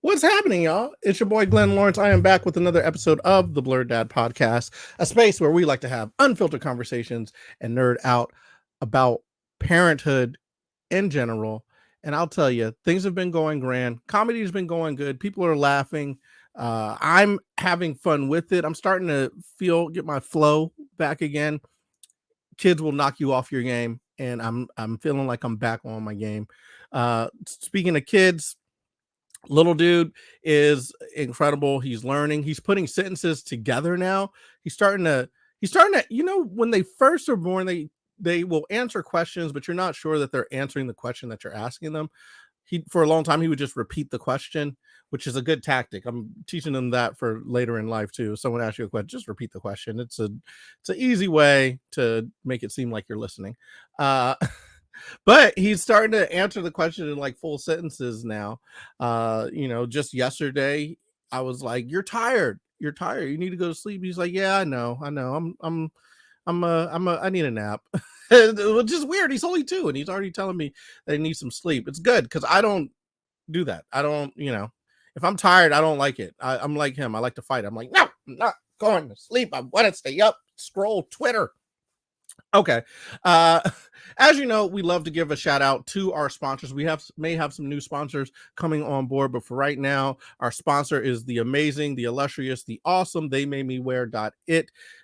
What's happening, y'all? It's your boy, Glenn Lawrence. I am back with another episode of the Blerd Dad Podcast, a space where we like to have unfiltered conversations and nerd out about parenthood in general. And I'll tell you, things have been going grand. Comedy has been going good. People are laughing. I'm having fun with it. I'm starting to get my flow back again. Kids will knock you off your game, and I'm feeling like I'm back on my game. Speaking of kids, little dude is incredible. He's learning. He's putting sentences together now. He's starting to, when they first are born, they will answer questions, but you're not sure that they're answering the question that you're asking them. For a long time, he would just repeat the question, which is a good tactic. I'm teaching them that for later in life too. If someone asks you a question, just repeat the question. It's an easy way to make it seem like you're listening. But he's starting to answer the question in like full sentences now. Just yesterday I was like, "You're tired. You're tired. You need to go to sleep." He's like, "Yeah, I know. I need a nap." Which is weird. He's only 2 and he's already telling me that he needs some sleep. It's good because I don't do that. I don't, if I'm tired, I don't like it. I'm like him. I like to fight. I'm like, no, I'm not going to sleep. I want to stay up, scroll Twitter. Okay. As you know, we love to give a shout out to our sponsors. We may have some new sponsors coming on board, but for right now, our sponsor is the amazing, the illustrious, the awesome theymademewearit.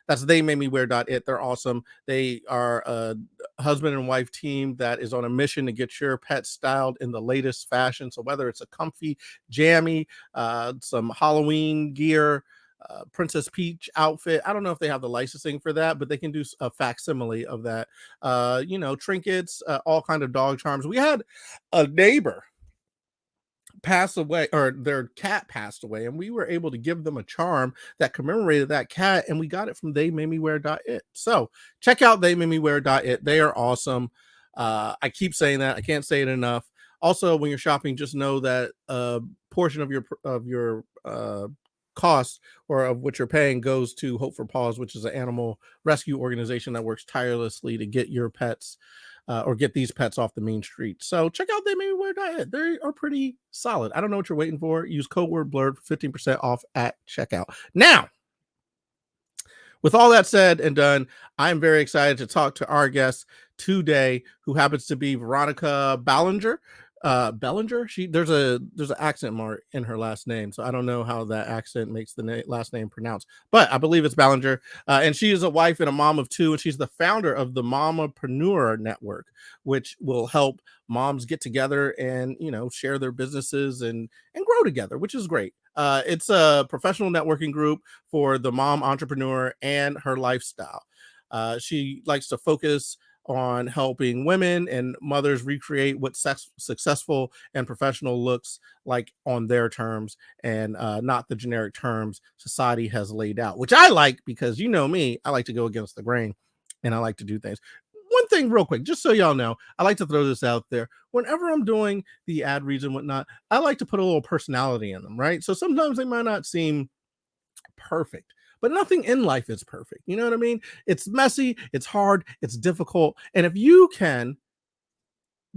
That's theymademewearit. They're awesome. They are a husband and wife team that is on a mission to get your pet styled in the latest fashion. So whether it's a comfy, jammy, some Halloween gear, Princess Peach outfit. I don't know if they have the licensing for that, but they can do a facsimile of that. Trinkets, all kind of dog charms. We had a neighbor pass away, or their cat passed away, and we were able to give them a charm that commemorated that cat, and we got it from theymademewearit. So check out theymademewearit. They are awesome. I keep saying that. I can't say it enough. Also, when you're shopping, just know that a portion of your cost or of what you're paying goes to Hope for Paws, which is an animal rescue organization that works tirelessly to get your pets or get these pets off the main street. So check out theymademewearit. They are pretty solid. I don't know what you're waiting for. Use code word blerd for 15% off at checkout. Now, with all that said and done, I'm very excited to talk to our guest today, who happens to be Veronica Bélanger. Bélanger. There's an accent mark in her last name, so I don't know how that accent makes the last name pronounced, but I believe it's Bélanger. And she is a wife and a mom of 2, and she's the founder of the Mompreneur Network, which will help moms get together and share their businesses and grow together, which is great. It's a professional networking group for the mom entrepreneur and her lifestyle. She likes to focus on helping women and mothers recreate what successful and professional looks like on their terms, and not the generic terms society has laid out, which I like because me, I like to go against the grain and I like to do things. One thing real quick, just so y'all know, I like to throw this out there. Whenever I'm doing the ad reads and whatnot, I like to put a little personality in them, right? So sometimes they might not seem perfect, but nothing in life is perfect. You know what I mean? It's messy, it's hard, it's difficult. And if you can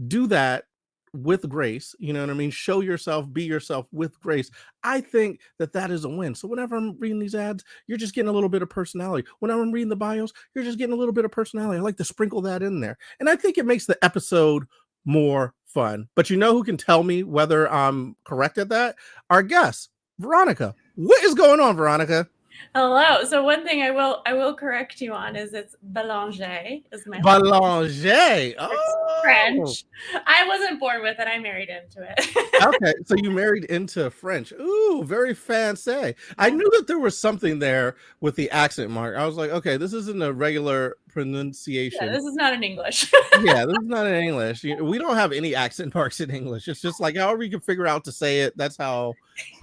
do that with grace, you know what I mean? Show yourself, be yourself with grace. I think that is a win. So whenever I'm reading these ads, you're just getting a little bit of personality. Whenever I'm reading the bios, you're just getting a little bit of personality. I like to sprinkle that in there. And I think it makes the episode more fun. But you know who can tell me whether I'm correct at that? Our guest, Veronica. What is going on, Veronica? Hello. So one thing I will correct you on is it's Bélanger is my Bélanger. Oh, French. I wasn't born with it. I married into it. Okay, so you married into French. Ooh, very fancy. I knew that there was something there with the accent mark. I was like, okay, this isn't a regular pronunciation. Yeah, this is not in English. Yeah, this is not in English. We don't have any accent marks in English. It's just like however you can figure out to say it. That's how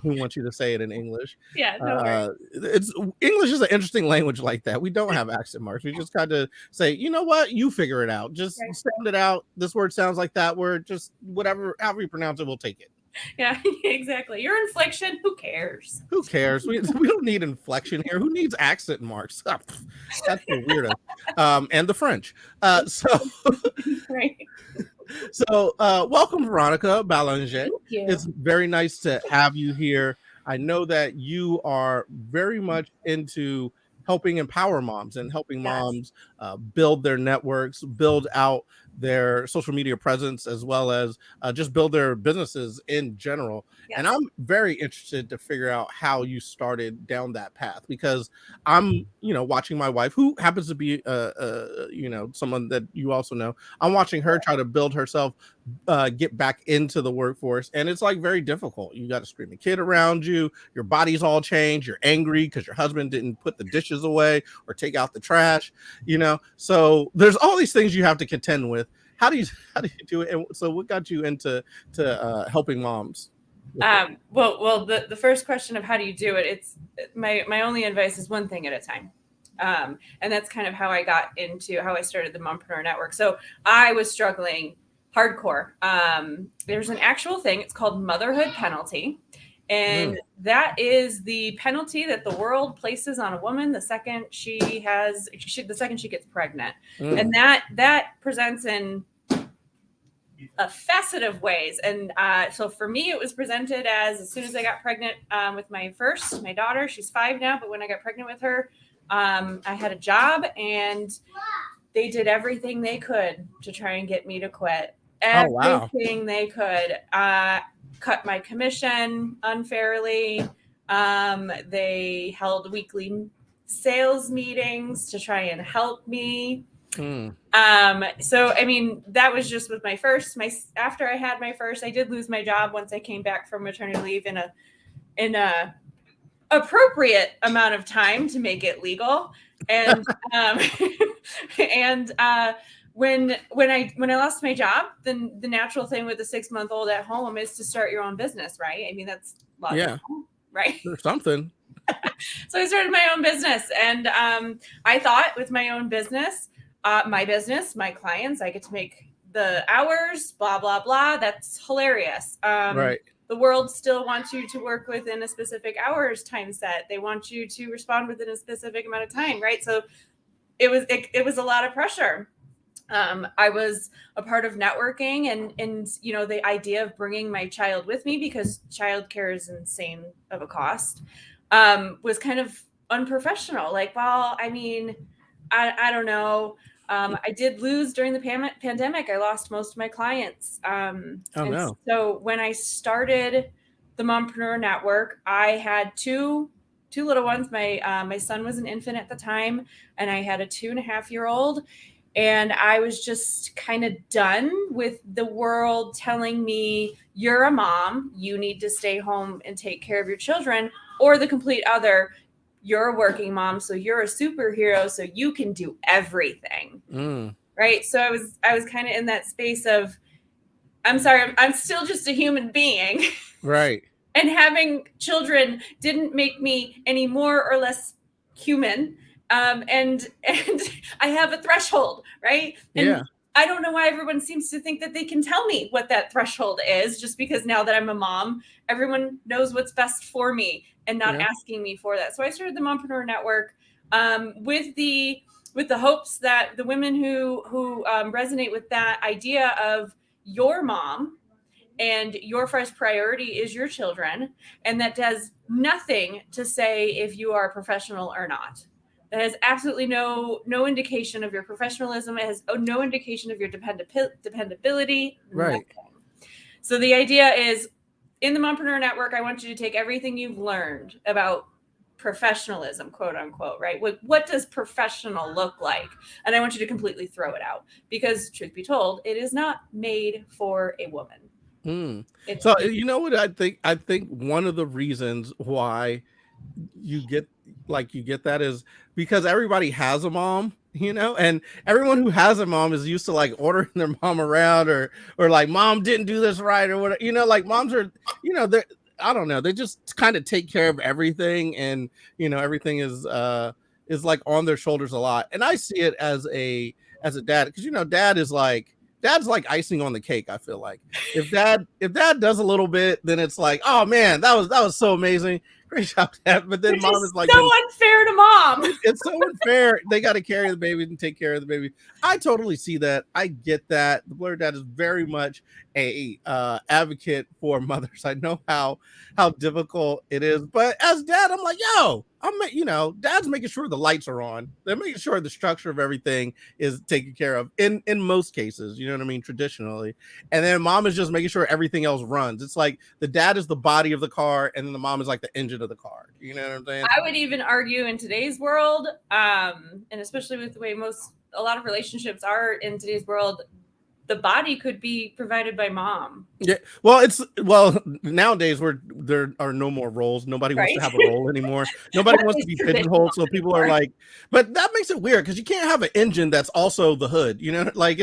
we want you to say it in English. Yeah, no worries. It's English is an interesting language like that. We don't have accent marks. We just kind of say, you know what, you figure it out. Just sound it out. This word sounds like that word. Just whatever, however you pronounce it, we'll take it. Yeah, exactly. Your inflection, who cares? Who cares? We don't need inflection here. Who needs accent marks? That's the weirdo. And the French. So Right. So, welcome, Veronica Bélanger. Thank you. It's very nice to have you here. I know that you are very much into helping empower moms and helping moms build their networks, build out their social media presence, as well as just build their businesses in general. Yes. And I'm very interested to figure out how you started down that path, because I'm, watching my wife, who happens to be, someone that you also know. I'm watching her try to build herself, get back into the workforce, and it's like very difficult. You got a screaming kid around you, your body's all changed, you're angry because your husband didn't put the dishes away or take out the trash, so there's all these things you have to contend with. How do you do it? And so what got you into helping moms? Well, the first question of how do you do it, it's my only advice is one thing at a time. And that's kind of how I got into how I started the Mompreneur Network. So I was struggling hardcore. There's an actual thing. It's called motherhood penalty. And that is the penalty that the world places on a woman the second she gets pregnant. And that presents in a facet of ways. And so for me, it was presented as soon as I got pregnant with my daughter. She's 5 now, but when I got pregnant with her, I had a job, and they did everything they could to try and get me to quit. Everything they could. Cut my commission unfairly. They held weekly sales meetings to try and help me. So I mean, that was just with my first. After I had my first, I did lose my job once I came back from maternity leave in a appropriate amount of time to make it legal. And when I lost my job, then the natural thing with a 6-month-old at home is to start your own business, right? I mean, that's logical, right? Or something. So I started my own business, and I thought with my own business, my clients, I get to make the hours, blah, blah, blah. That's hilarious. Right. The world still wants you to work within a specific hours time set. They want you to respond within a specific amount of time, right? So it was a lot of pressure. I was a part of networking, and the idea of bringing my child with me, because childcare is insane of a cost, was kind of unprofessional. Like, well, I mean, I don't know. I did lose during the pandemic. I lost most of my clients. So when I started the Mompreneur Network, I had two little ones. My son was an infant at the time, and I had a 2.5-year-old. And I was just kind of done with the world telling me, you're a mom, you need to stay home and take care of your children, or the complete other, you're a working mom, so you're a superhero, so you can do everything. Right? So I was kind of in that space of, I'm sorry, I'm still just a human being. Right. And having children didn't make me any more or less human. And I have a threshold, right? And I don't know why everyone seems to think that they can tell me what that threshold is, just because now that I'm a mom, everyone knows what's best for me and not asking me for that. So I started the Mompreneur Network with the hopes that the women who resonate with that idea of your mom and your first priority is your children, and that does nothing to say if you are a professional or not. That has absolutely no indication of your professionalism. It has no indication of your dependability. Right. Nothing. So the idea is, in the Mompreneur Network, I want you to take everything you've learned about professionalism, quote unquote, right? What does professional look like? And I want you to completely throw it out, because truth be told, it is not made for a woman. So you know what I think? I think one of the reasons why you get that is because everybody has a mom, and everyone who has a mom is used to like ordering their mom around, or like, mom didn't do this right, or whatever, like moms are, they're, I don't know, they just kind of take care of everything, and everything is like on their shoulders a lot. And I see it as a dad, because dad's like icing on the cake. I feel like if dad does a little bit, then it's like, oh man, that was so amazing. Great job, Dad. But then Which mom is is like, so unfair to mom. it's so unfair. They got to carry the baby and take care of the baby. I totally see that. I get that. The Blerd Dad is very much a advocate for mothers. I know how difficult it is, but as dad, I'm like, yo, dad's making sure the lights are on. They're making sure the structure of everything is taken care of in most cases. You know what I mean? Traditionally, and then mom is just making sure everything else runs. It's like the dad is the body of the car, and then the mom is like the engine of the car. You know what I'm saying? I would even argue in today's world, and especially with the way a lot of relationships are in today's world, the body could be provided by mom. Yeah. Well, nowadays there are no more roles. Nobody wants to have a role anymore. Nobody wants to be pigeonholed. So people are like, but that makes it weird because you can't have an engine that's also the hood. You know, like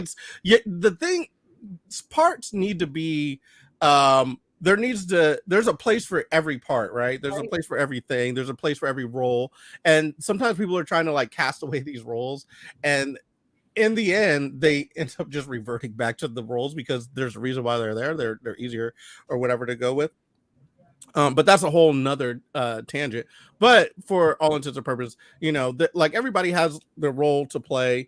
parts need to be, there's a place for every part, right? There's a place for everything. There's a place for every role. And sometimes people are trying to like cast away these roles, and in the end, they end up just reverting back to the roles because there's a reason why they're there. They're easier or whatever to go with. But that's a whole nother tangent. But for all intents and purposes, like everybody has their role to play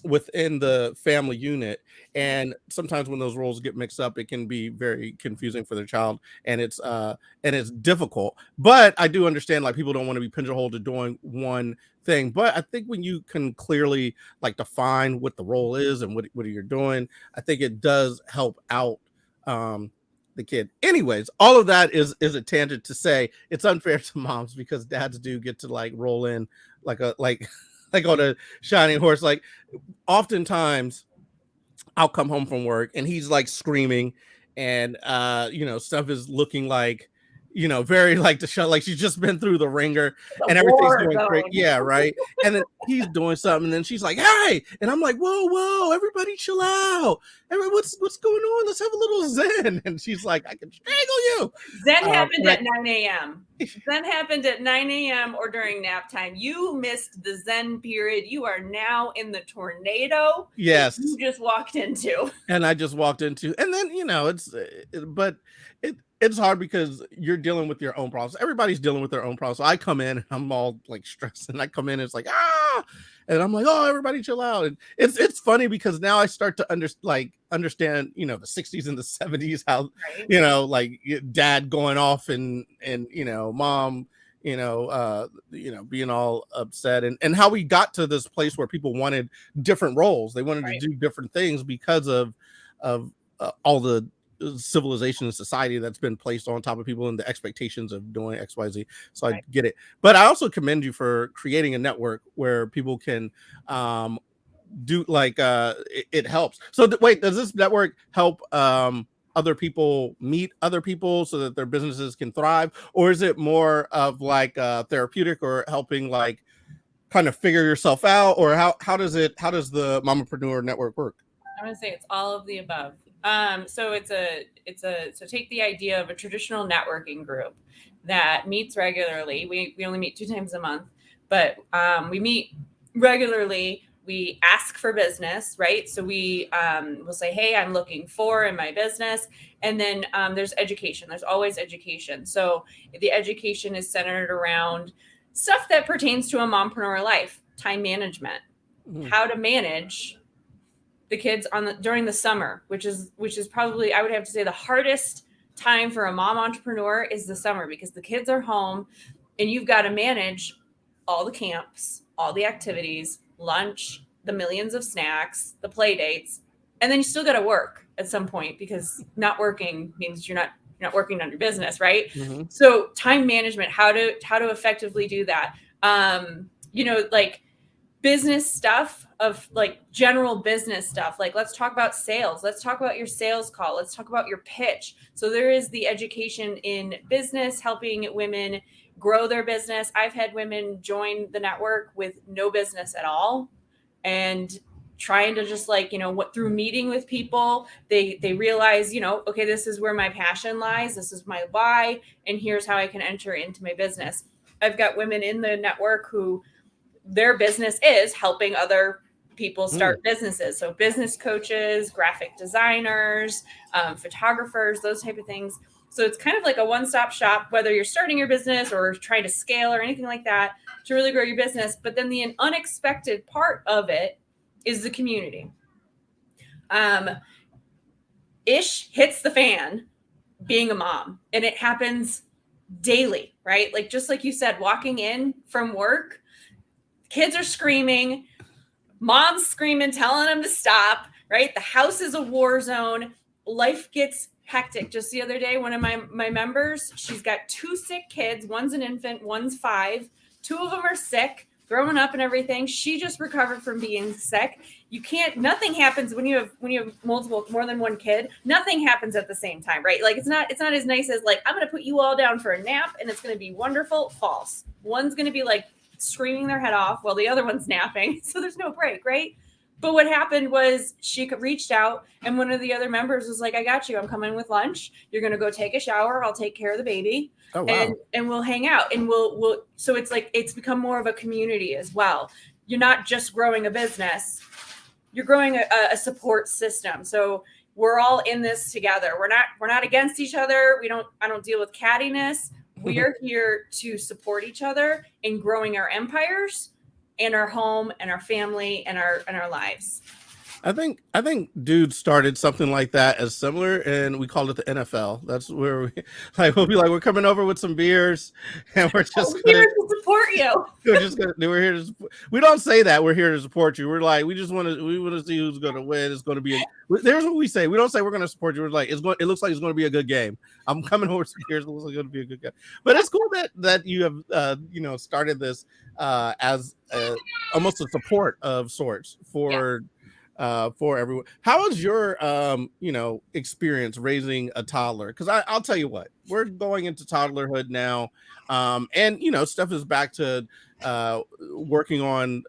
within the family unit. And sometimes when those roles get mixed up, it can be very confusing for their child, and it's difficult. But I do understand like people don't want to be pigeonholed to doing one thing. But I think when you can clearly like define what the role is and what you're doing, I think it does help out the kid. Anyways, all of that is a tangent to say it's unfair to moms because dads do get to like roll in like on a shining horse. Like oftentimes I'll come home from work and he's like screaming and stuff is looking like very like the show, like she's just been through the ringer and everything's going great. Yeah, right. And then he's doing something, and then she's like, "Hey," and I'm like, "Whoa, everybody, chill out. What's going on? Let's have a little zen." And she's like, "I can strangle you." Zen happened at 9 a.m. Zen happened at 9 a.m. or during nap time. You missed the Zen period. You are now in the tornado. Yes, you just walked into. And I just walked into, and then it's hard because you're dealing with your own problems. Everybody's dealing with their own problems. So I come in and I'm all like stressed, and I come in and it's like, and I'm like, "Oh, everybody chill out." And it's funny because now I start to understand, the 60s and the 70s, how, like dad going off and mom, being all upset, and how we got to this place where people wanted different roles. They wanted to do different things because of all the civilization and society that's been placed on top of people and the expectations of doing XYZ. So I get it. But I also commend you for creating a network where people can do like it helps. So wait, does this network help other people meet other people so that their businesses can thrive, or is it more of like therapeutic or helping like kind of figure yourself out, or how does the Mompreneur Network work? I'm gonna say it's all of the above. So so take the idea of a traditional networking group that meets regularly. We only meet 2 times a month, but we meet regularly. We ask for business, right? So we will say, "Hey, I'm looking for in my business," and then there's education. There's always education. So the education is centered around stuff that pertains to a mompreneur life: time management, how to manage the kids during the summer, which is probably, I would have to say, the hardest time for a mom entrepreneur is the summer, because the kids are home and you've got to manage all the camps, all the activities, lunch, the millions of snacks, the play dates, and then you still got to work at some point, because not working means you're not working on your business, right? Mm-hmm. So time management, how to effectively do that. Like business stuff, of like general business stuff. Like, let's talk about sales. Let's talk about your sales call. Let's talk about your pitch. So there is the education in business, helping women grow their business. I've had women join the network with no business at all, and trying to just like, through meeting with people, they realize, okay, this is where my passion lies. This is my why. And here's how I can enter into my business. I've got women in the network who their business is helping other people start businesses. So business coaches, graphic designers, photographers, those type of things. So it's kind of like a one-stop shop, whether you're starting your business or trying to scale or anything like that to really grow your business. But then the unexpected part of it is the community. Ish hits the fan being a mom, and it happens daily, right? Like, just like you said, walking in from work, kids are screaming, mom's screaming, telling them to stop, right? The house is a war zone. Life gets hectic. Just the other day, one of my members, she's got 2 sick kids. One's an infant, one's 5. 2 of them are sick, growing up and everything. She just recovered from being sick. Nothing happens when you have more than one kid. Nothing happens at the same time, right? Like, it's not as nice as like, I'm going to put you all down for a nap and it's going to be wonderful. False. One's going to be like screaming their head off while the other one's napping. So there's no break, right? But what happened was she reached out, and one of the other members was like, I got you. I'm coming with lunch. You're going to go take a shower. I'll take care of the baby. Oh, wow. And we'll hang out, and we'll, so it's like, it's become more of a community as well. You're not just growing a business, you're growing a support system. So we're all in this together. We're not against each other. I don't deal with cattiness. We are here to support each other in growing our empires and our home and our family and our lives. I think dude started something like that as similar, and we called it the NFL. That's where we'll be like, we're coming over with some beers, and we're just here to support you. We're here to. We don't say that we're here to support you. We're like, we want to see who's going to win. It's going to be. There's what we say. We don't say we're going to support you. We're like, it looks like it's going to be a good game. I'm coming over some beers. It looks like it's going to be a good game. But it's cool that you have started this as almost a support of sorts for. Yeah. For everyone. How is your experience raising a toddler? Because I'll tell you what, we're going into toddlerhood now, and stuff is back to working on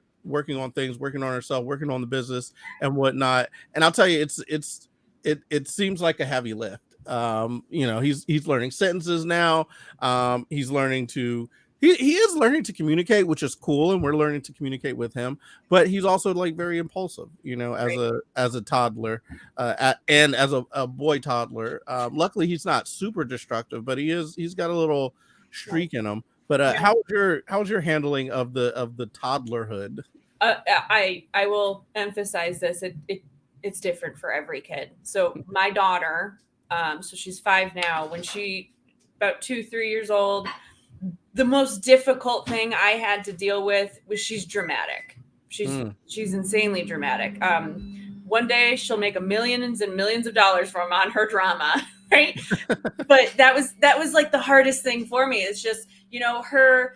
things, working on ourselves, working on the business and whatnot. And I'll tell you, it seems like a heavy lift. He's learning sentences now. He's learning to. He is learning to communicate, which is cool, and we're learning to communicate with him. But he's also like very impulsive, as a toddler, and as a boy toddler. Luckily, he's not super destructive, but he's got a little streak in him. But how was your handling of the toddlerhood? I will emphasize this. It's different for every kid. So my daughter, so she's 5 now. When she about 2-3 years old. The most difficult thing I had to deal with was she's dramatic. She's insanely dramatic. One day she'll make millions and millions of dollars from on her drama, right? But that was like the hardest thing for me. It's just, her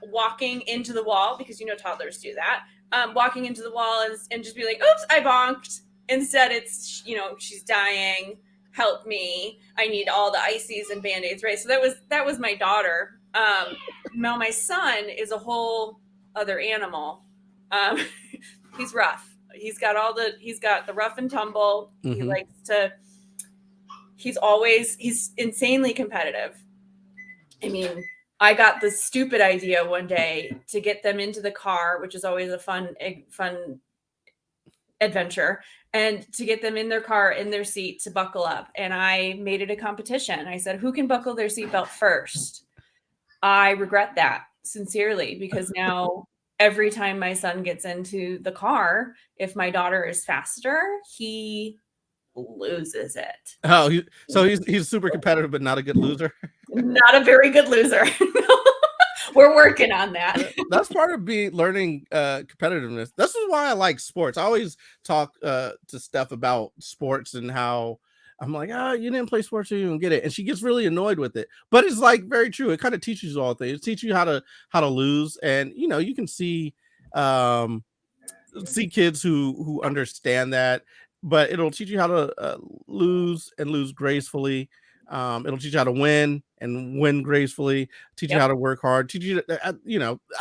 walking into the wall, because toddlers do that. Walking into the wall and just be like, oops, I bonked. Instead it's, she's dying. Help me. I need all the ices and Band-Aids, right? So that was my daughter. Now my son is a whole other animal. He's rough. He's got the rough and tumble. Mm-hmm. He's insanely competitive. I mean, I got the stupid idea one day to get them into the car, which is always a fun adventure, and to get them in their car, in their seat, to buckle up. And I made it a competition. I said, who can buckle their seatbelt first? I regret that sincerely, because now every time my son gets into the car, if my daughter is faster, he loses it. Oh, he's super competitive, but not a good loser. Not a very good loser. We're working on that. That's part of learning competitiveness. This is why I like sports. I always talk to Steph about sports and how I'm like, you didn't play sports, so you don't get it. And she gets really annoyed with it. But it's like very true. It kind of teaches you all things. It teaches you how to lose. And you can see kids who understand that, but it'll teach you how to lose and lose gracefully. It'll teach you how to win and win gracefully, teach you how to work hard, teach you, I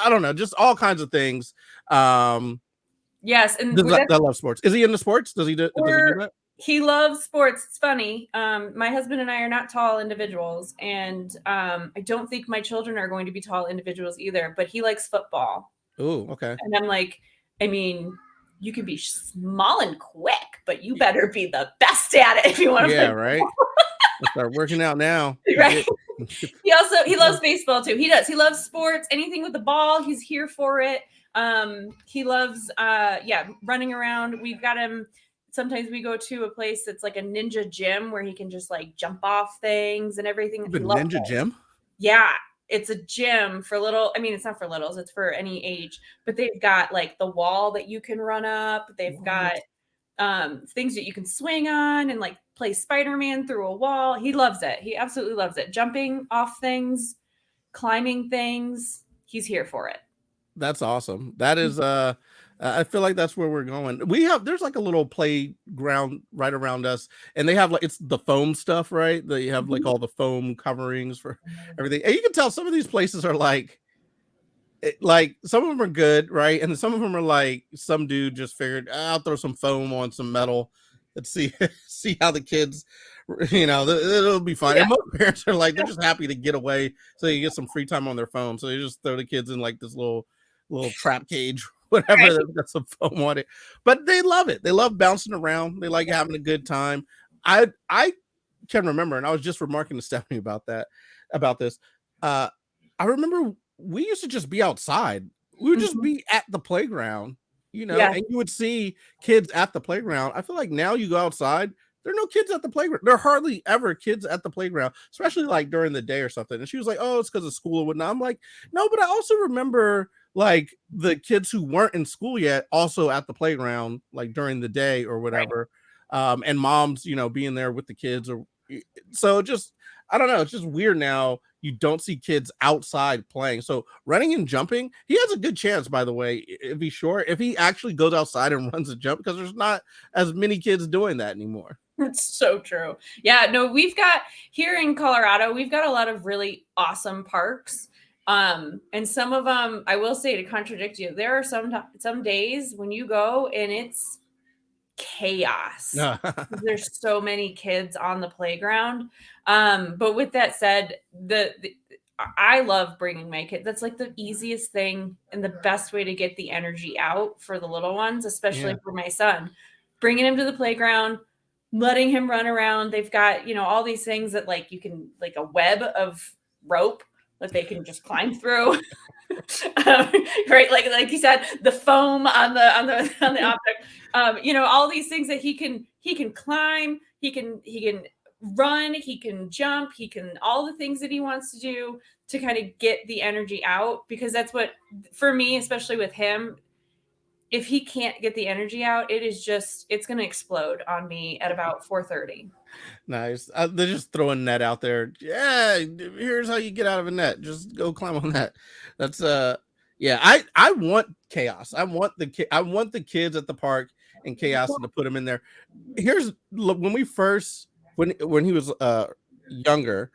don't know, just all kinds of things. Yes. And I love sports. Is he into sports? Does he do that? He loves sports. It's funny. My husband and I are not tall individuals, and I don't think my children are going to be tall individuals either, but he likes football. Oh, okay. And I'm like, I mean, you can be small and quick, but you better be the best at it if you want to play right. I'll start working out now. Right. He loves baseball too. He does. He loves sports. Anything with the ball, he's here for it. He loves running around. We've got him. Sometimes we go to a place that's like a ninja gym where he can just like jump off things and everything. The ninja gym? Yeah. It's a gym for it's not for littles, it's for any age, but they've got like the wall that you can run up. They've got things that you can swing on and like play Spider-Man through a wall. He loves it. He absolutely loves it. Jumping off things, climbing things. He's here for it. That's awesome. That is I feel like that's where we're going. There's like a little playground right around us, and they have like, it's the foam stuff, right? They have like all the foam coverings for everything. And you can tell some of these places are like some of them are good, right? And some of them are like some dude just figured, I'll throw some foam on some metal. Let's see how the kids, it'll be fine. Yeah. And most parents are like, they're just happy to get away so they get some free time on their phone. So they just throw the kids in like this little trap cage, whatever, right. That's got some foam on it. But they love it. They love bouncing around. They like having a good time. I can remember, and I was just remarking to Stephanie about this. I remember we used to just be outside. We would just be at the playground, and you would see kids at the playground. I feel like now you go outside, there are no kids at the playground. There are hardly ever kids at the playground, especially like during the day or something. And she was like, oh, it's because of school and whatnot. I'm like, no, but I also remember like the kids who weren't in school yet also at the playground, like during the day or whatever. Right. And moms, being there with the kids. So just, I don't know. It's just weird now. You don't see kids outside playing. So running and jumping, he has a good chance, by the way, if he actually goes outside and runs a jump, because there's not as many kids doing that anymore. That's so true. Yeah, no, we've got here in Colorado, we've got a lot of really awesome parks. And some of them, I will say, to contradict you, there are some days when you go and it's chaos. There's so many kids on the playground. But with that said, I love bringing my kids. That's like the easiest thing and the best way to get the energy out for the little ones, especially for my son. Bringing him to the playground, letting him run around. They've got, all these things that like you can, like a web of rope that they can just climb through. Right, like you said, the foam on the object. All these things that he can climb, he can run, he can jump, he can, all the things that he wants to do to kind of get the energy out, because that's what, for me, especially with him, if he can't get the energy out, it's going to explode on me at about 4:30. Nice. They're just throwing net out there. Yeah, here's how you get out of a net. Just go climb on that. That's I want chaos. I want the kids at the park and chaos and to put them in there. When he was younger,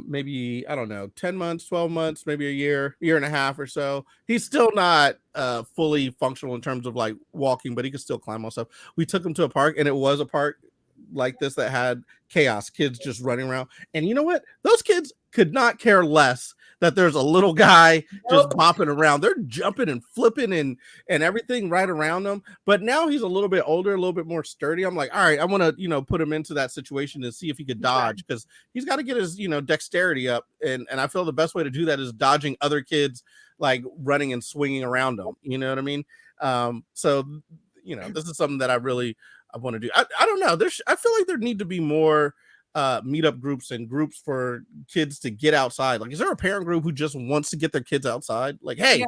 maybe, I don't know, 10 months, 12 months, maybe a year and a half or so. He's still not fully functional in terms of like walking, but he could still climb on stuff. We took him to a park, and it was a park like this that had chaos, kids just running around. And you know what? Those kids could not care less that there's a little guy just bopping around. They're jumping and flipping and everything right around them. But now he's a little bit older, a little bit more sturdy. I'm like, all right, I want to, put him into that situation and see if he could dodge, because he's got to get his, dexterity up. And I feel the best way to do that is dodging other kids, like running and swinging around them. You know what I mean? So, this is something that I want to do. I don't know. I feel like there need to be more meetup groups and groups for kids to get outside. Like, is there a parent group who just wants to get their kids outside? Like, hey,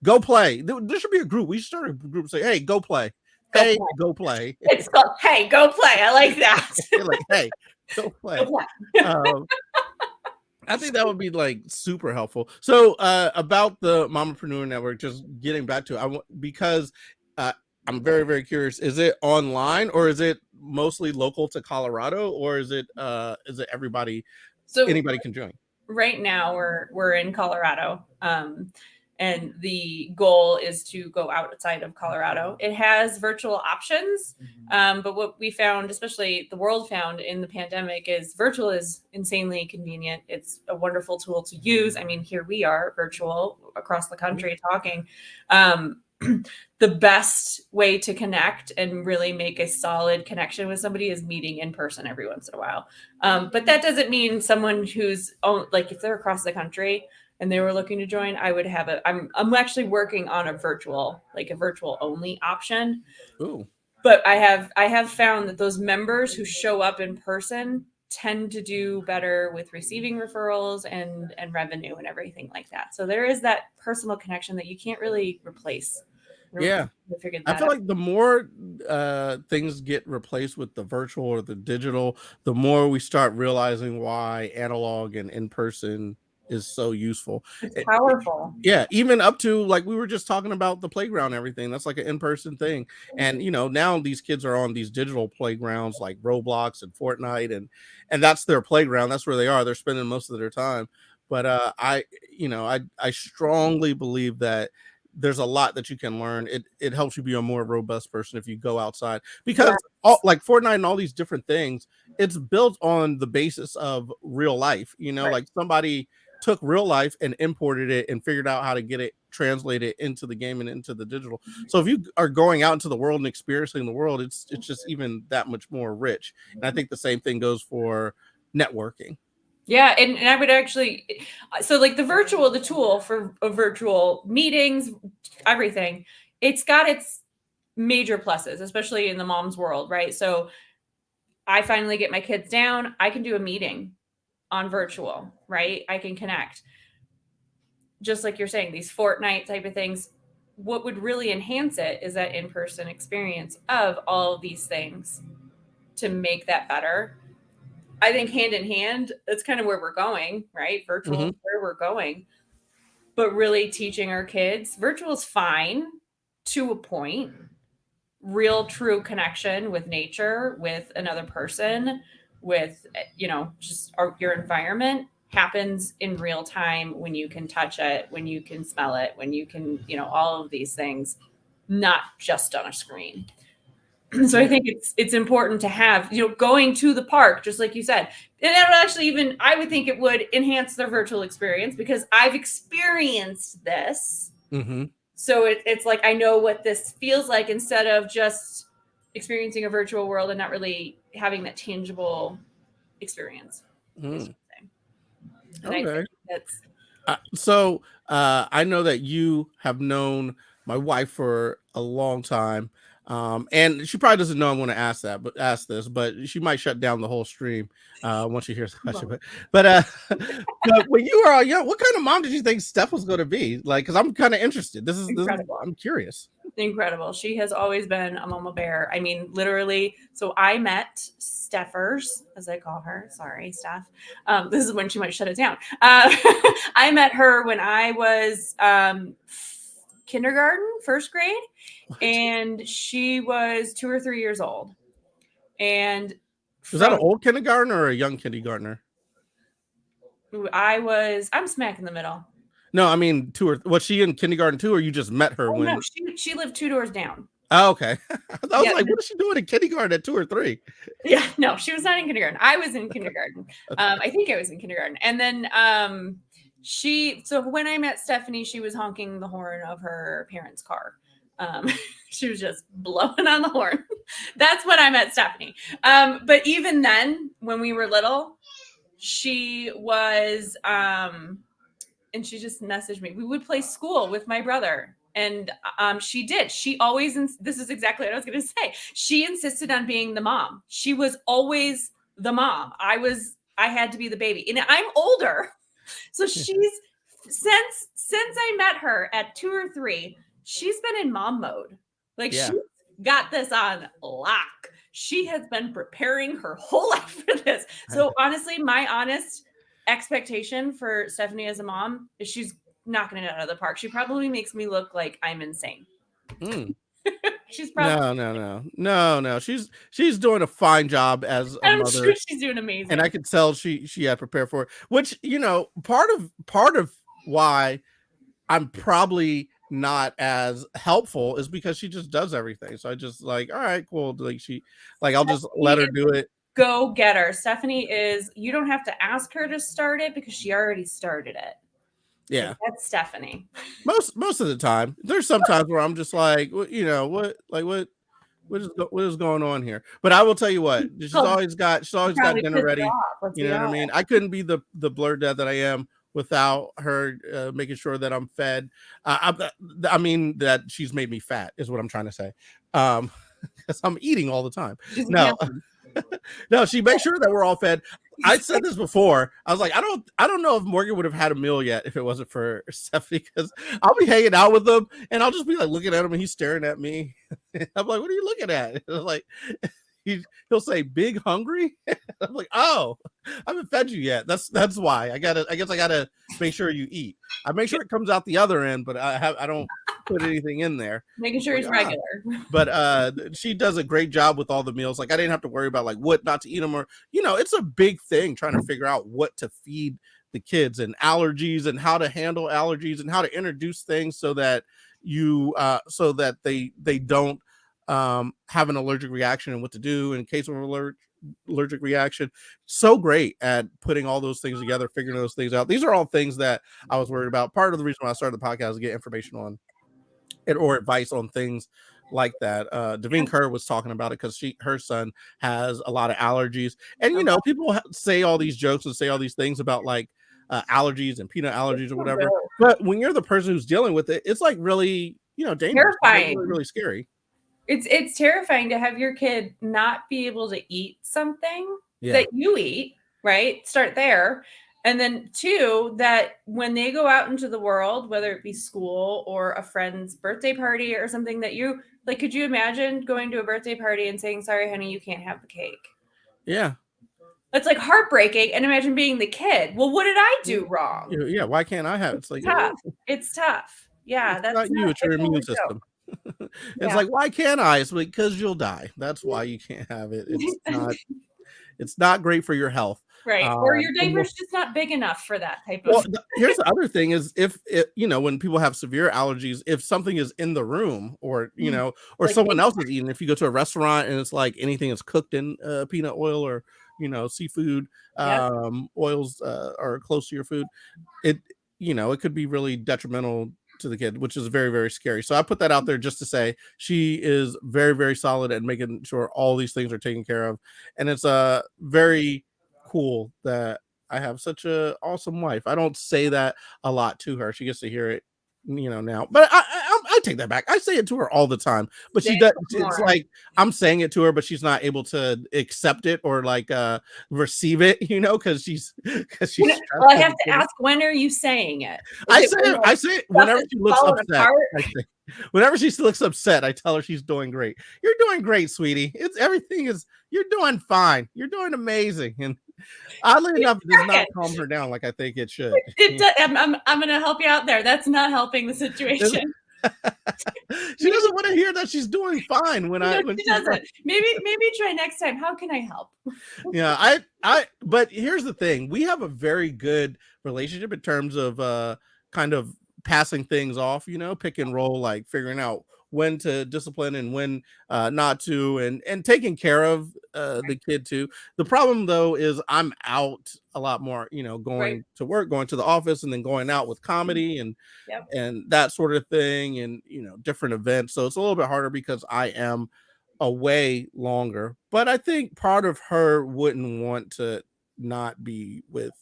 go play. There should be a group. We should start a group say, hey, go play. Go play. It's called, hey, go play. I like that. Like, hey, go play. I think that would be like super helpful. So about the Mompreneur Network, just getting back to it, because I'm very, very curious. Is it online, or is it mostly local to Colorado, or is it everybody? So anybody can join. Right now we're in Colorado. And the goal is to go outside of Colorado. It has virtual options. But what we found, especially the world found in the pandemic, is virtual is insanely convenient. It's a wonderful tool to use. I mean, here we are virtual across the country talking. the best way to connect and really make a solid connection with somebody is meeting in person every once in a while. But that doesn't mean someone who's like, if they're across the country and they were looking to join, I would have I'm actually working on a virtual only option. Ooh. But I have found that those members who show up in person tend to do better with receiving referrals and revenue and everything like that. So there is that personal connection that you can't really replace. Yeah. We figured I that feel out. like the more things get replaced with the virtual or the digital, the more we start realizing why analog and in person is so useful. It's It- powerful. yeah, even up to like we were just talking about the playground and everything. That's like an in-person thing. And now these kids are on these digital playgrounds like Roblox and Fortnite, and that's their playground. That's where they are. They're spending most of their time. But I strongly believe that there's a lot that you can learn. It helps you be a more robust person if you go outside, because Yes. like Fortnite and all these different things, it's built on the basis of real life. Right. Like somebody took real life and imported it and figured out how to get it translated into the game and into the digital. So if you are going out into the world and experiencing the world, it's just even that much more rich. And I think the same thing goes for networking. Yeah, and I would actually, so like the tool for virtual meetings, everything, it's got its major pluses, especially in the mom's world, right? So I finally get my kids down, I can do a meeting on virtual, right? I can connect. Just like you're saying, these Fortnite type of things, what would really enhance it is that in-person experience of all of these things to make that better. I think hand in hand, that's kind of where we're going, right? Virtual is where we're going. But really teaching our kids, virtual is fine to a point. Real true connection with nature, with another person, with just your environment happens in real time when you can touch it, when you can smell it, when you can, all of these things, not just on a screen. So I think it's important to have, going to the park, just like you said. And it would actually I would think it would enhance their virtual experience because I've experienced this. Mm-hmm. So it's like, I know what this feels like instead of just experiencing a virtual world and not really having that tangible experience. Mm. And I think that's So I know that you have known my wife for a long time, and she probably doesn't know I'm going to ask this, but she might shut down the whole stream once she hears the question. But but when you were young, what kind of mom did you think Steph was going to be? Like, because I'm kind of interested. This is incredible. I'm curious. Incredible. She has always been a mama bear. I mean, literally. So I met Steffers, as I call her. Sorry, Steph. This is when she might shut it down. I met her when I was kindergarten, first grade, and she was 2 or 3 years old. And Was that an old kindergartner or a young kindergartner? I'm smack in the middle. No, I mean, was she in kindergarten too, or you just met her when? No, she lived 2 doors down. Oh, okay. I was like, what is she doing in kindergarten at 2 or 3? Yeah, no, she was not in kindergarten. I was in kindergarten. I think I was in kindergarten. And then so when I met Stephanie, she was honking the horn of her parents' car. She was just blowing on the horn. That's when I met Stephanie. But even then, when we were little, she was and she just messaged me. We would play school with my brother. And she did. She always, this is exactly what I was going to say. She insisted on being the mom. She was always the mom. I had to be the baby. And I'm older. So she's, since I met her at 2 or 3, she's been in mom mode. Like she got this on lock. She has been preparing her whole life for this. So honestly, my honest expectation for Stephanie as a mom is she's knocking it out of the park. She probably makes me look like I'm insane. She's probably no. She's doing a fine job as a mother. Sure she's doing amazing. And I could tell she had prepared for it. Which, part of why I'm probably not as helpful is because she just does everything. So I just like, all right, cool. Like I'll just let her do it. Go get her. Stephanie you don't have to ask her to start it because she already started it. Yeah. That's Stephanie. Most of the time. There's some times where I'm just like, you know, what is going on here? But I will tell you what, she's always got dinner ready. You know what I mean? I couldn't be the blerd dad that I am without her making sure that I'm fed. I mean that she's made me fat is what I'm trying to say. Because I'm eating all the time. No. No, she makes sure that we're all fed. I said this before. I was like, I don't know if Morgan would have had a meal yet if it wasn't for Stephanie, because I'll be hanging out with him and I'll just be like looking at him and he's staring at me. I'm like, what are you looking at? Like, he'll say, "Big hungry?" I'm like, "Oh, I haven't fed you yet. That's why. I guess I gotta make sure you eat. I make sure it comes out the other end, but I don't put anything in there. Making sure he's regular." But she does a great job with all the meals. Like, I didn't have to worry about like what not to eat them, or it's a big thing trying to figure out what to feed the kids and allergies and how to handle allergies and how to introduce things so that they don't have an allergic reaction and what to do in case of an allergic reaction. So great at putting all those things together, figuring those things out. These are all things that I was worried about. Part of the reason why I started the podcast is to get information on it or advice on things like that. Davine Kerr was talking about it because her son has a lot of allergies, and people say all these jokes and say all these things about like allergies and peanut allergies or whatever, but when you're the person who's dealing with it, it's like really dangerous, terrifying, really, really scary. It's terrifying to have your kid not be able to eat something that you eat, right? Start there. And then 2, that when they go out into the world, whether it be school or a friend's birthday party or something, that you like, could you imagine going to a birthday party and saying, "Sorry, honey, you can't have the cake"? Yeah. It's like heartbreaking. And imagine being the kid. Well, what did I do wrong? Yeah. Why can't I have it? It's like, tough. It's tough. Yeah. That's not you. It's your immune system. It's like, why can't I? It's because you'll die. That's why you can't have it. It's not great for your health. Right. Or your diaper's just not big enough for that type of. Well, here's the other thing is if when people have severe allergies, if something is in the room or, or like someone else is eating, if you go to a restaurant and it's like anything is cooked in peanut oil or, seafood oils are close to your food, it could be really detrimental to the kid, which is very, very scary. So I put that out there just to say she is very, very solid at making sure all these things are taken care of. And it's very cool that I have such a awesome wife. I don't say that a lot to her. She gets to hear it, now. But I take that back. I say it to her all the time. But she does. It's like I'm saying it to her, but she's not able to accept it or like receive it, because she's. Well, I have to ask, when are you saying it? I say it whenever she looks upset. Whenever she looks upset, I tell her she's doing great. You're doing great, sweetie. You're doing fine. You're doing amazing. And oddly enough, it does not calm her down like I think it should. I'm going to help you out there. That's not helping the situation. She doesn't want to hear that she's doing fine when she doesn't. Maybe try next time. How can I help? Yeah, but here's the thing. We have a very good relationship in terms of kind of passing things off, pick and roll, like figuring out when to discipline and when not to, and taking care of the kid too. The problem though is I'm out a lot more, going to work, going to the office, and then going out with comedy and that sort of thing, and different events. So it's a little bit harder because I am away longer. But I think part of her wouldn't want to not be with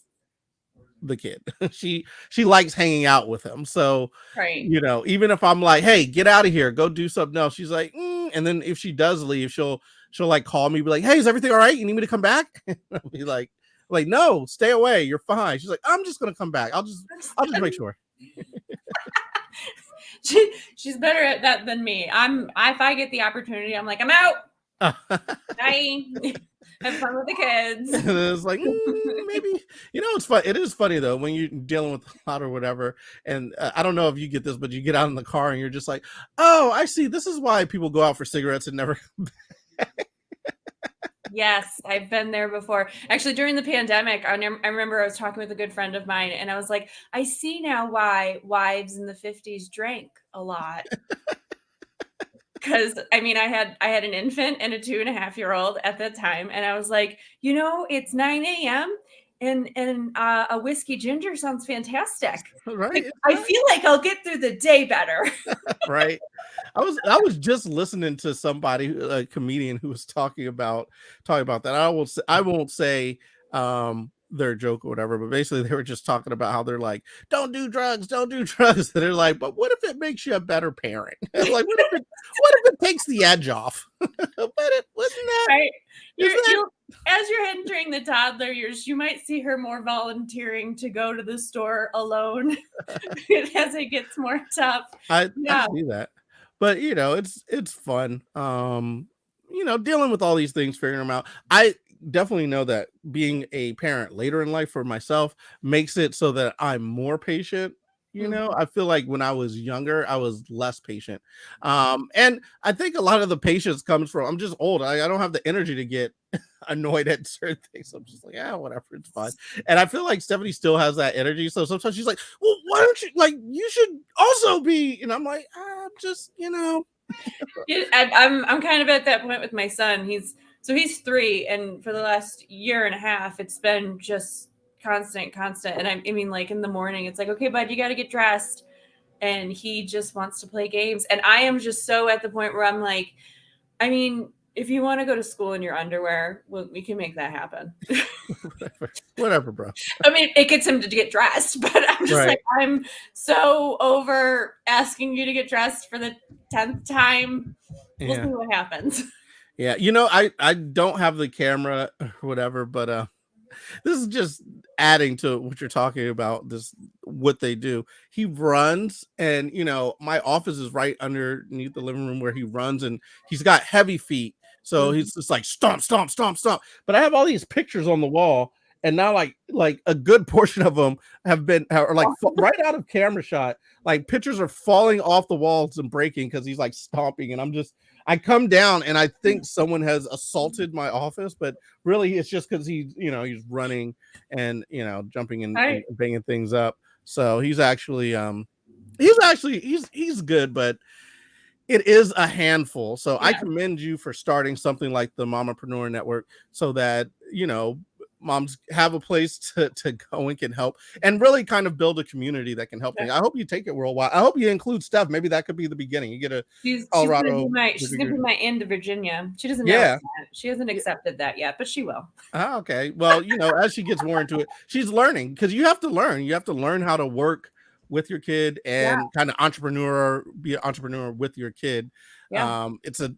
the kid. She likes hanging out with him. So even if I'm like, "Hey, get out of here, go do something else," she's like, and then if she does leave, she'll like call me, be like, "Hey, is everything all right? You need me to come back?" I'll be like, "No, stay away, you're fine." She's like, "I'm just gonna come back. I'll just make sure." She's better at that than me. If I get the opportunity, I'm like, "I'm out. Bye." Have fun with the kids. And it's like, maybe, it's fun. It is funny though, when you're dealing with a lot or whatever. And I don't know if you get this, but you get out in the car and you're just like, "Oh, I see. This is why people go out for cigarettes and never come back." Yes, I've been there before. Actually, during the pandemic, I remember I was talking with a good friend of mine and I was like, "I see now why wives in the 50s drank a lot." Because I had an infant and a 2.5-year-old at that time. And I was like, it's 9 a.m. and a whiskey ginger sounds fantastic. Right? I feel like I'll get through the day better. Right. I was just listening to somebody, a comedian, who was talking about that. I won't say their joke or whatever, but basically they were just talking about how they're like, don't do drugs, don't do drugs. And they're like, but what if it makes you a better parent? Like, what if it takes the edge off? But it wasn't that right. As you're entering the toddler years, you might see her more volunteering to go to the store alone as it gets more tough. I see that. But it's fun. Dealing with all these things, figuring them out. I definitely know that being a parent later in life for myself makes it so that I'm more patient. I feel like when I was younger, I was less patient. And I think a lot of the patience comes from I'm just old. I don't have the energy to get annoyed at certain things. I'm just like, yeah, whatever, it's fine. And I feel like Stephanie still has that energy. So sometimes she's like, well, why don't you, like, you should also be, and I'm like, I'm just, I'm kind of at that point with my son. He's 3, and for the last year and a half, it's been just constant. And I mean, like in the morning, it's like, okay, bud, you got to get dressed, and he just wants to play games. And I am just so at the point where I'm like, I mean, if you want to go to school in your underwear, we can make that happen. Whatever, bro. I mean, it gets him to get dressed, but I'm just like, I'm so over asking you to get dressed for the 10th time. We'll see what happens. Yeah, I don't have the camera or whatever, but this is just adding to what you're talking about, what they do. He runs, and my office is right underneath the living room where he runs, and he's got heavy feet, so he's just like stomp, stomp, stomp, stomp. But I have all these pictures on the wall, and now like a good portion of them are like right out of camera shot. Like pictures are falling off the walls and breaking because he's like stomping, and I come down and I think someone has assaulted my office, but really it's just because he's running and jumping and banging things up. So he's actually he's good, but it is a handful. So I commend you for starting something like the Mompreneur Network so that moms have a place to go and can help and really kind of build a community that can help things. I hope you take it worldwide. I hope you include Steph. Maybe that could be the beginning. You get Colorado. She's gonna be my end to Virginia. She doesn't know that. She hasn't accepted that yet, but she will. Oh, okay. Well, as she gets more into it, she's learning, because you have to learn. You have to learn how to work with your kid and kind of be an entrepreneur with your kid. It's a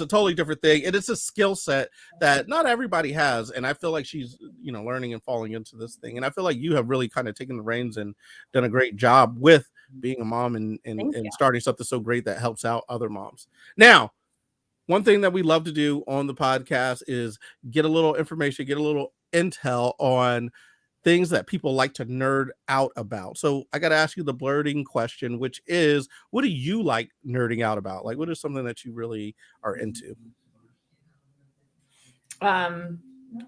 totally different thing, and it's a skill set that not everybody has. And I feel like she's learning and falling into this thing, and I feel like you have really kind of taken the reins and done a great job with being a mom and starting something so great that helps out other moms. Now, one thing that we love to do on the podcast is get a little information, get a little intel on things that people like to nerd out about. So I got to ask you the blerding question, which is, what do you like nerding out about? Like, what is something that you really are into?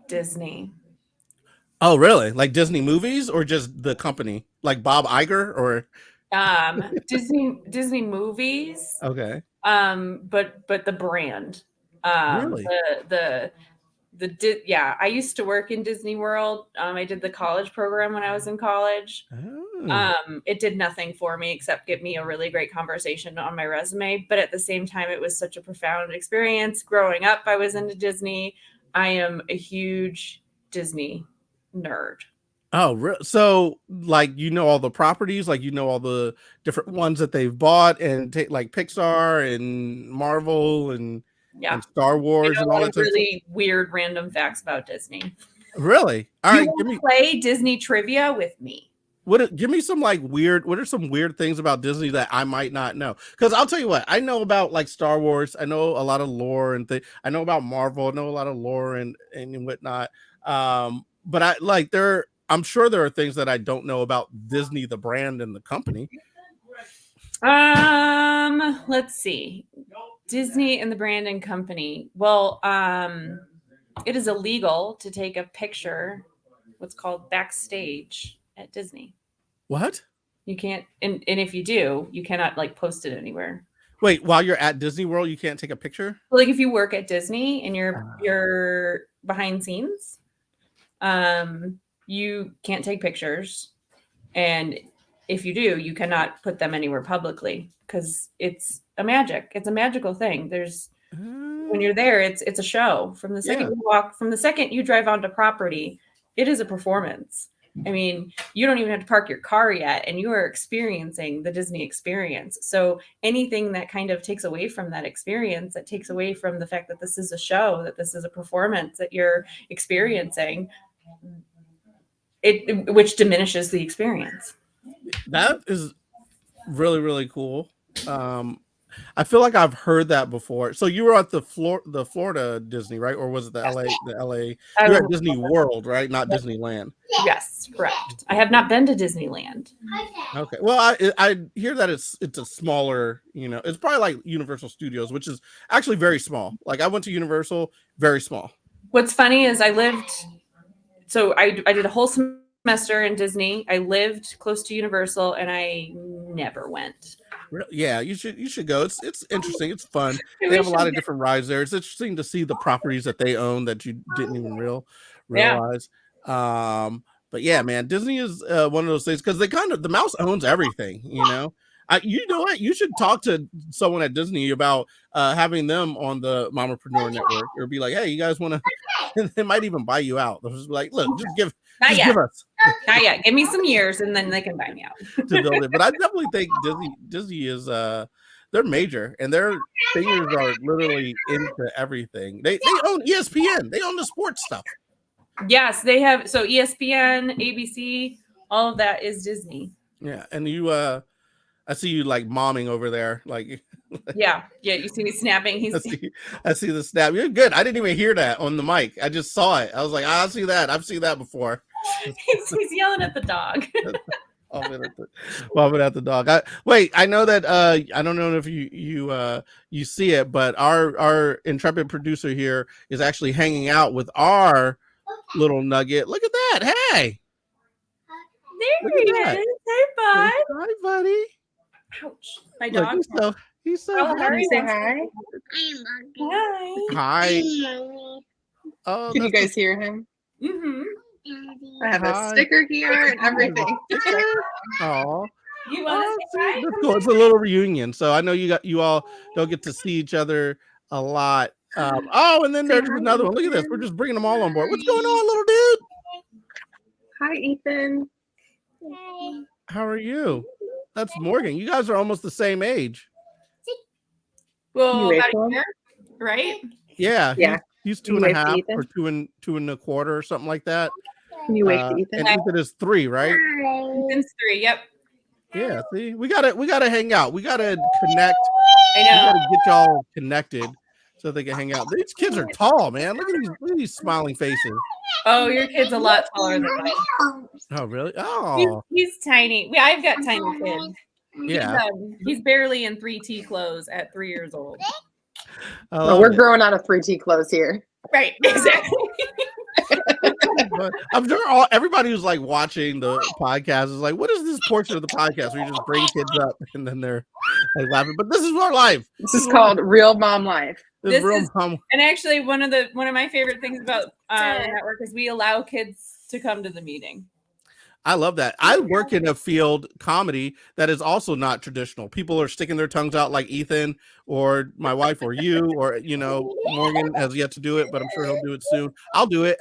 Disney. Oh, really? Like Disney movies, or just the company, like Bob Iger, or Disney movies? Okay. But the brand. Really? I used to work in Disney World. I did the college program when I was in college. It did nothing for me except give me a really great conversation on my resume. But at the same time, it was such a profound experience. Growing up, I was into Disney. I am a huge Disney nerd. Oh, so like all the properties, like all the different ones that they've bought, and like Pixar and Marvel and Star Wars and all that. Really weird random facts about Disney. Really? All right, play Disney trivia with me. Give me some what are some weird things about Disney that I might not know? Because I'll tell you what, I know about like Star Wars. I know a lot of lore and I know about Marvel. I know a lot of lore and whatnot. But I'm sure there are things that I don't know about Disney, the brand and the company. Let's see. Disney and the brand and company. Well, it is illegal to take a picture, what's called backstage at Disney. What? You can't, and if you do, you cannot like post it anywhere. Wait, while you're at Disney World, you can't take a picture? Well, like if you work at Disney and you're behind scenes, you can't take pictures. And if you do, you cannot put them anywhere publicly because it's a magical thing. When you're there, it's a show. From the second from the second you drive onto property, it is a performance. I mean, you don't even have to park your car yet, and you are experiencing the Disney experience. So anything that kind of takes away from that experience, that takes away from the fact that this is a show, that this is a performance that you're experiencing, which diminishes the experience. That is really, really cool. I feel like I've heard that before. So you were at the Florida Disney, right? Or was it the LA? The LA. You were at Disney World, right? Not Disneyland. Yes, correct. I have not been to Disneyland. Okay. Well, I hear that it's a smaller, it's probably like Universal Studios, which is actually very small. Like I went to Universal, very small. What's funny is I did a whole semester in Disney. I lived close to Universal, and I never went. Yeah, you should go. It's interesting. It's fun. They have a lot of different rides there. It's interesting to see the properties that they own that you didn't even realize. But yeah, man, Disney is one of those things because the mouse owns everything. You know what? You should talk to someone at Disney about having them on the Mompreneur Network, or be like, hey, you guys want to? They might even buy you out. They'll just be like, look, give us. Not yet. Give me some years, and then they can buy me out to build it. But I definitely think Disney is they're major, and their fingers are literally into everything. They own ESPN. They own the sports stuff. Yes, they have. So ESPN, ABC, all of that is Disney. Yeah, and you I see you like momming over there, like yeah. You see me snapping. I see the snap. You're good. I didn't even hear that on the mic. I just saw it. I was like, I see that. I've seen that before. he's yelling at the dog. Well, at the dog. I know that I don't know if you see it, but our intrepid producer here is actually hanging out with our little nugget. Look at that. Hey. There he is. Hey, bud. Hi, buddy. Ouch. My dog. Look, he's so happy. Say hi. Hi. Oh, can you guys hear him? Mm-hmm. I have a sticker here and everything. Oh, you want to say hi? That's cool. It's a little reunion, so I know you all don't get to see each other a lot. And then there's another one. Look at this. We're just bringing them all on board. What's going on, little dude? Hi, Ethan. Hey. How are you? That's Morgan. You guys are almost the same age. Well, about a year, right? Yeah. He's 2.5 or two and a quarter or something like that. Can you wait to Ethan? And Ethan is 3, right? Ethan's 3. Yep. Yeah. See, we gotta hang out. We gotta connect. I know. We gotta get y'all connected so they can hang out. These kids are tall, man. Look at these smiling faces. Oh, your kid's a lot taller than mine. Oh, really? Oh, he's tiny. I've got tiny kids. Yeah. He's barely in 3T clothes at 3 years old. We're growing out of 3T clothes here. Right, exactly. But I'm sure everybody who's like watching the podcast is like, what is this portion of the podcast where you just bring kids up and then they're like laughing? But this is our life. This is called real mom life. And actually one of my favorite things about the network is we allow kids to come to the meeting. I love that. I work in a field, comedy, that is also not traditional. People are sticking their tongues out like Ethan or my wife or you or, Morgan has yet to do it, but I'm sure he'll do it soon. I'll do it.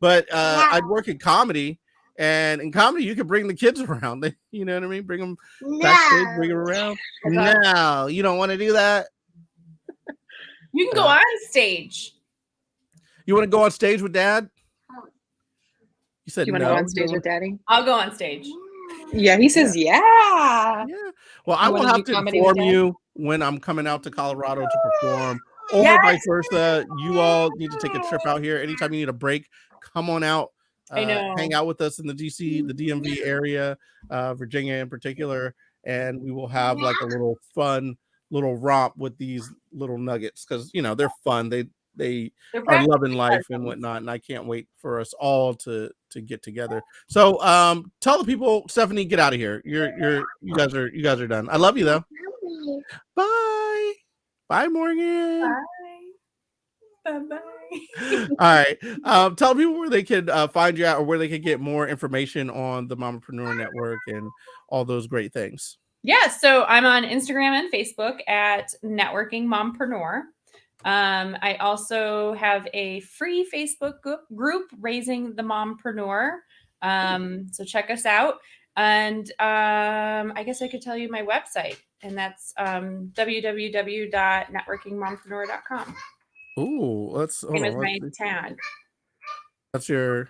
But I'd work in comedy, and in comedy, you can bring the kids around. You know what I mean? Bring them backstage, bring them around. No, you don't want to do that? You can go on stage. You want to go on stage with Dad? You said you want to go on stage with Daddy? I'll go on stage. Yeah, he says yeah. Well, I will have to inform you when I'm coming out to Colorado to perform, or vice versa. You all need to take a trip out here. Anytime you need a break, come on out. Hang out with us in the DC, the DMV area, Virginia in particular, and we will have like a little fun little romp with these little nuggets because they're fun. They are loving life and whatnot, and I can't wait for us all to get together. So tell the people, Stephanie, get out of here. You guys are done. I love you though. Bye. Bye, Morgan. Bye. Bye-bye. All right. Tell people where they can find you at, or where they can get more information on the Mompreneur Network and all those great things. Yeah, so I'm on Instagram and Facebook at Networking Mompreneur. I also have a free Facebook group, Raising the Mompreneur. So check us out. And I guess I could tell you my website, and that's www.networkingmompreneur.com. Ooh, that's my tag. That's your.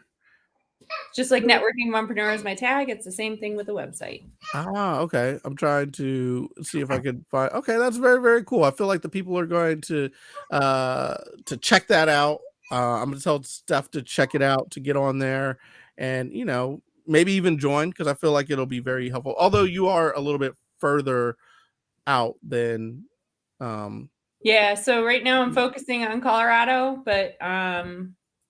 Just like Networking Mompreneur is my tag. It's the same thing with the website. Okay. I'm trying to see if I could find. Okay, that's very, very cool. I feel like the people are going to check that out. I'm gonna tell Steph to check it out, to get on there, and maybe even join, because I feel like it'll be very helpful. Although you are a little bit further out than. Yeah. So right now I'm focusing on Colorado, but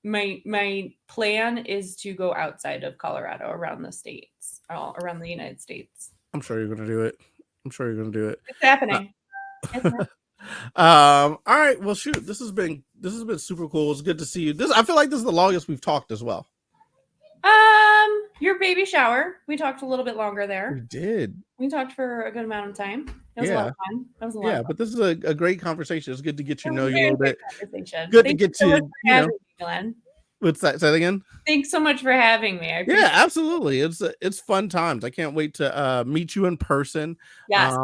my plan is to go outside of Colorado, around the states, all around the United States. I'm sure you're gonna do it. It's happening. All right. Well, shoot. This has been super cool. It's good to see you. I feel like this is the longest we've talked as well. Your baby shower. We talked a little bit longer there. We did. We talked for a good amount of time. It was a lot of fun. That was a lot of fun. But this is a great conversation. It's good to get to know you a little bit. Good to get to Glenn. What's that? Say that again. Thanks so much for having me. Yeah, absolutely. It's fun times. I can't wait to meet you in person. Yes.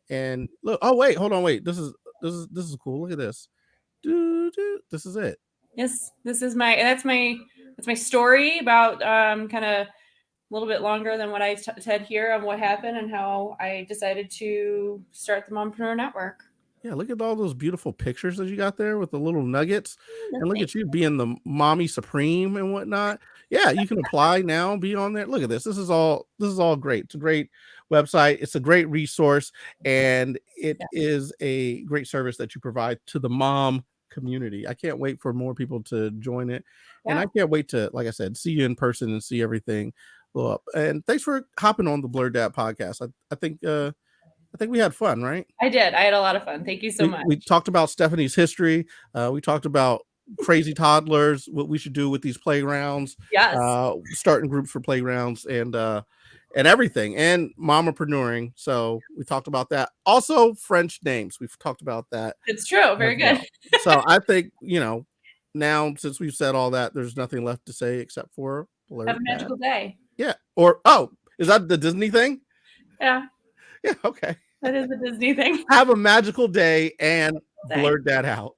And look. Oh wait, hold on. Wait. This is cool. Look at this. This is it. Yes, this is that's my story about kind of a little bit longer than what I said here on what happened and how I decided to start the Mompreneur Network. Yeah, look at all those beautiful pictures that you got there with the little nuggets. And look at you being the mommy supreme and whatnot. Yeah, you can apply now, be on there. Look at this. This is all great. It's a great website. It's a great resource, and it is a great service that you provide to the mom community. I can't wait for more people to join it. Yeah. And I can't wait to, like I said, see you in person and see everything blow up. And thanks for hopping on the Blerd Dad podcast. I think we had fun, right? I did. I had a lot of fun. Thank you so much. We talked about Stephanie's history. We talked about crazy toddlers, what we should do with these playgrounds. Yes. Starting groups for playgrounds and everything, and mompreneuring. So we talked about that. Also, French names. We've talked about that. It's true. Very good. So I think, now since we've said all that, there's nothing left to say except for have a magical day. Yeah. Or is that the Disney thing? Yeah. Yeah. Okay. That is the Disney thing. Have a magical day, and Blerd Dad out.